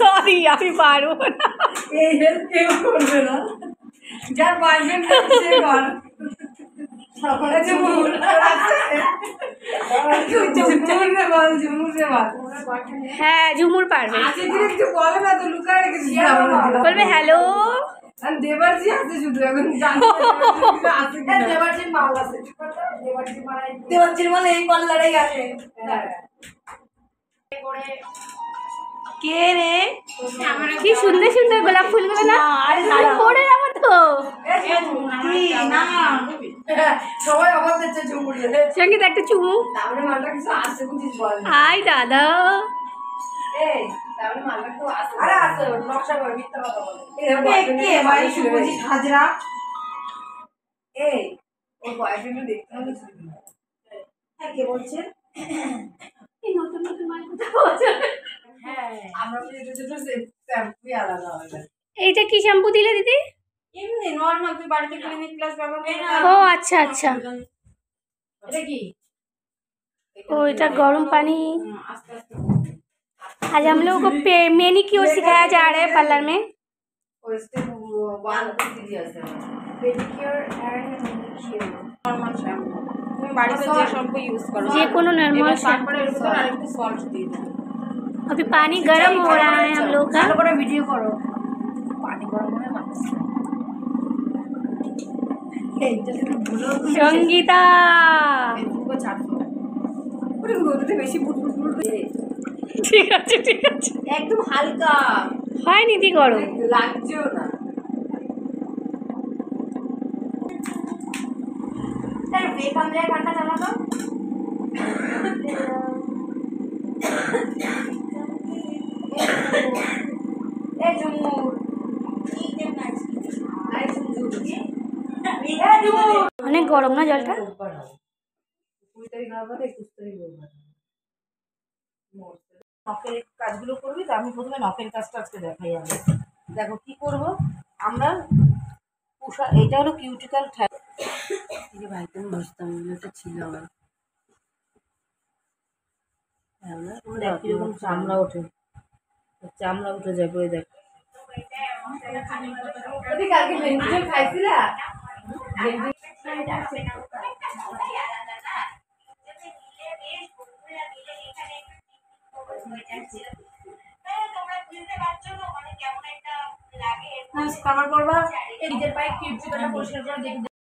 Sorry আমি পারবো না। এই হেল্প কেউ করবে না, যার বয়ফ্রেন্ড সে কর। হ্যাঁ ঝুমুর পারবে, বলবে হ্যালো। দেবার্জি আছে শুধু এখন দেবার্জির মানে এই পাল্লাটাই আছে। কে রে কি সুন্দর সুন্দর গোলাপ ফুলগুলো না পড়ে যাবো তো। সবাই অবাক হচ্ছে ঝুমুরি সঙ্গীত একটা চুমু। তারপরে মালটা কিছু আসছে বুঝিস বল। আই দাদা এই তারপরে মালটা তো আসছে, আরে আসছে নকশা করে মিথ্যা কথা বলে। কে ভাই শুভজি হাজরা, এই ওর বয়ফ্রেন্ড দেখতে হবে। হ্যাঁ কে বলছে? এই নতুন নতুন মাল কোথায় পাওয়া যাবে? হ্যাঁ আমরা তো শ্যাম্পু আলাদা হবে। এইটা কি শ্যাম্পু দিলে দিদি? এমনি নরমাল তুই বাড়িতে ক্লিনিক প্লাস ব্যবহার করে না। ও আচ্ছা আচ্ছা, এটা কি? ओ इतना गर्म पानी। আস্তে আস্তে आज हम लोगों को मैनिक्योर सिखाया जा रहा है पार्लर में। ওই স্টেপ 1 2 3 আছে। Pedicure and manicure normal shampoo তুমি বাড়িতে যে শ্যাম্পু ইউজ করো যে কোনো নরমাল তারপরে এর ভিতর আরেকটু সল্ট দিয়ে দাও। अभी पानी गर्म हो रहा है हम लोग का। ভালো করে ভিডিও করো, পানি গরম হয়ে যাচ্ছে। এইটা যদি ভুলো संगीता ফেসবুকে ছাড়ছো ওরে রোদে বেশি বুটবুট ঠিক আছে ঠিক আছে, একদম হালকা হয় নিদি গরম লাগছেও না। তার বেকাম দিয়ে গানটা চালাতো। এই ঝুমুর কি দেব না আই ঝুমুর এই ঝুমুর অনেক গরম না জলটা। 20 তারিখ হবে না 21 তারিখ হবে। নখের কাজগুলো করবি তো, আমি প্রথমে নখের কাজটা আজকে দেখাই। আমি দেখো কি করব আমরা। এটা হলো কিউটিক্যাল ট্যাগ। এই যে ভাই তুমি বুঝতাম এটা ছিল আমার। হ্যাঁ কিরকম চামড়া ওঠে, চামড়া উঠে যায় বই দেখ। কালকে ভেন্ডি খাইছিলা? ভেন্ডি কামার করবা নিজের পায়ে কিউটিক্যালটা পরিষ্কার করে দেখি।